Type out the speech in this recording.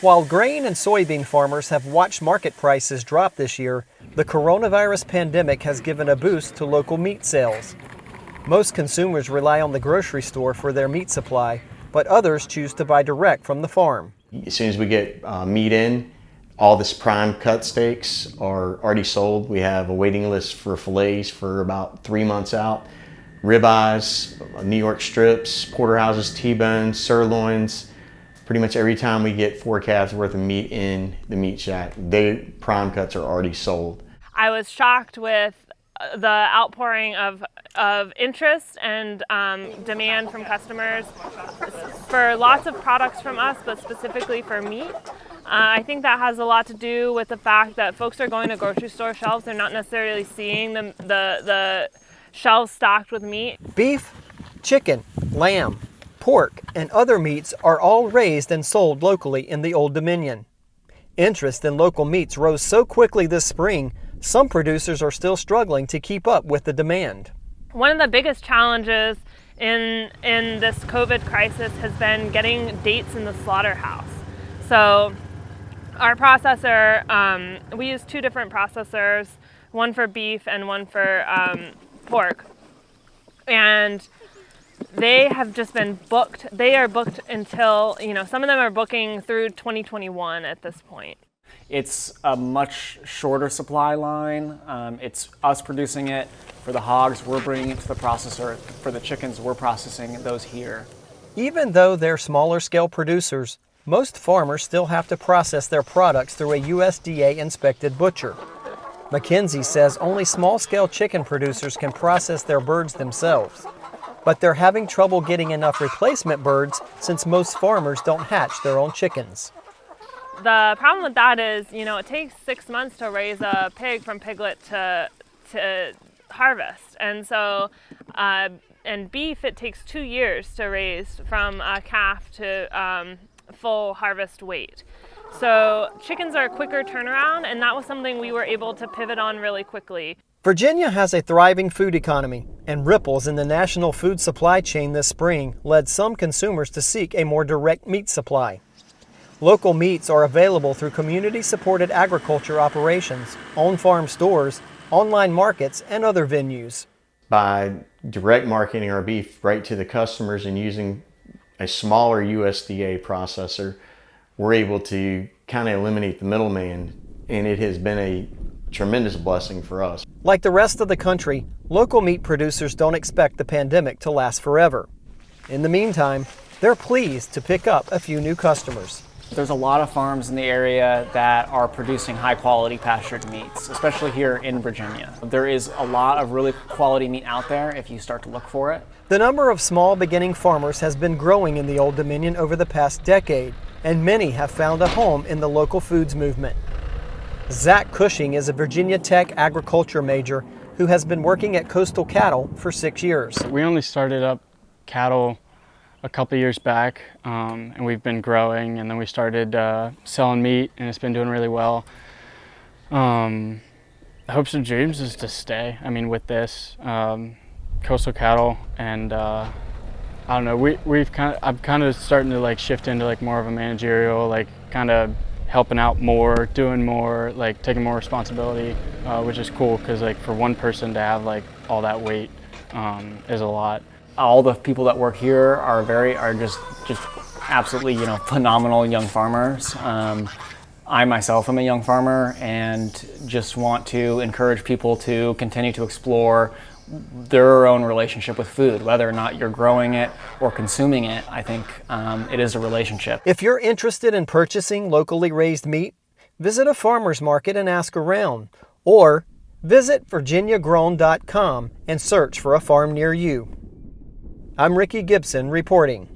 While grain and soybean farmers have watched market prices drop this year, the coronavirus pandemic has given a boost to local meat sales. Most consumers rely on the grocery store for their meat supply, but others choose to buy direct from the farm. As soon as we get meat in, all this prime cut steaks are already sold. We have a waiting list for fillets for about 3 months out. Ribeyes, New York strips, porterhouses, T-bones, sirloins. Pretty much every time we get 4 calves worth of meat in the meat shack, the prime cuts are already sold. I was shocked with the outpouring of interest and demand from customers for lots of products from us, but specifically for meat. I think that has a lot to do with the fact that folks are going to grocery store shelves. They're not necessarily seeing the shelves stocked with meat. Beef, chicken, lamb, pork, and other meats are all raised and sold locally in the Old Dominion. Interest in local meats rose so quickly this spring, some producers are still struggling to keep up with the demand. One of the biggest challenges in this COVID crisis has been getting dates in the slaughterhouse. So our processor, we use 2 different processors, one for beef and one for pork. And they have just been booked. They are booked until, some of them are booking through 2021 at this point. It's a much shorter supply line. It's us producing it. For the hogs, we're bringing it to the processor. For the chickens, we're processing those here. Even though they're smaller scale producers, most farmers still have to process their products through a USDA inspected butcher. McKenzie says only small scale chicken producers can process their birds themselves. But they're having trouble getting enough replacement birds since most farmers don't hatch their own chickens. The problem with that is, it takes 6 months to raise a pig from piglet to harvest. And so, and beef, it takes 2 years to raise from a calf to full harvest weight. So chickens are a quicker turnaround, and that was something we were able to pivot on really quickly. Virginia has a thriving food economy, and ripples in the national food supply chain this spring led some consumers to seek a more direct meat supply. Local meats are available through community-supported agriculture operations, on-farm stores, online markets, and other venues. By direct marketing our beef right to the customers and using a smaller USDA processor, we're able to kind of eliminate the middleman, and it has been a tremendous blessing for us. Like the rest of the country, local meat producers don't expect the pandemic to last forever. In the meantime, they're pleased to pick up a few new customers. There's a lot of farms in the area that are producing high quality pastured meats, especially here in Virginia. There is a lot of really quality meat out there if you start to look for it. The number of small beginning farmers has been growing in the Old Dominion over the past decade, and many have found a home in the local foods movement. Zach Cushing is a Virginia Tech agriculture major who has been working at Coastal Cattle for 6 years. We only started up cattle a couple years back, and we've been growing, and then we started selling meat, and it's been doing really well. Hopes and dreams is to stay. With this Coastal Cattle, and I don't know. I'm kind of starting to shift into more of a managerial, kind of helping out more, doing more, taking more responsibility, which is cool because for one person to have all that weight is a lot. All the people that work here are just absolutely phenomenal young farmers. I myself am a young farmer and just want to encourage people to continue to explore their own relationship with food, whether or not you're growing it or consuming it. I think it is a relationship. If you're interested in purchasing locally raised meat, visit a farmer's market and ask around, or visit virginiagrown.com and search for a farm near you. I'm Ricky Gibson reporting.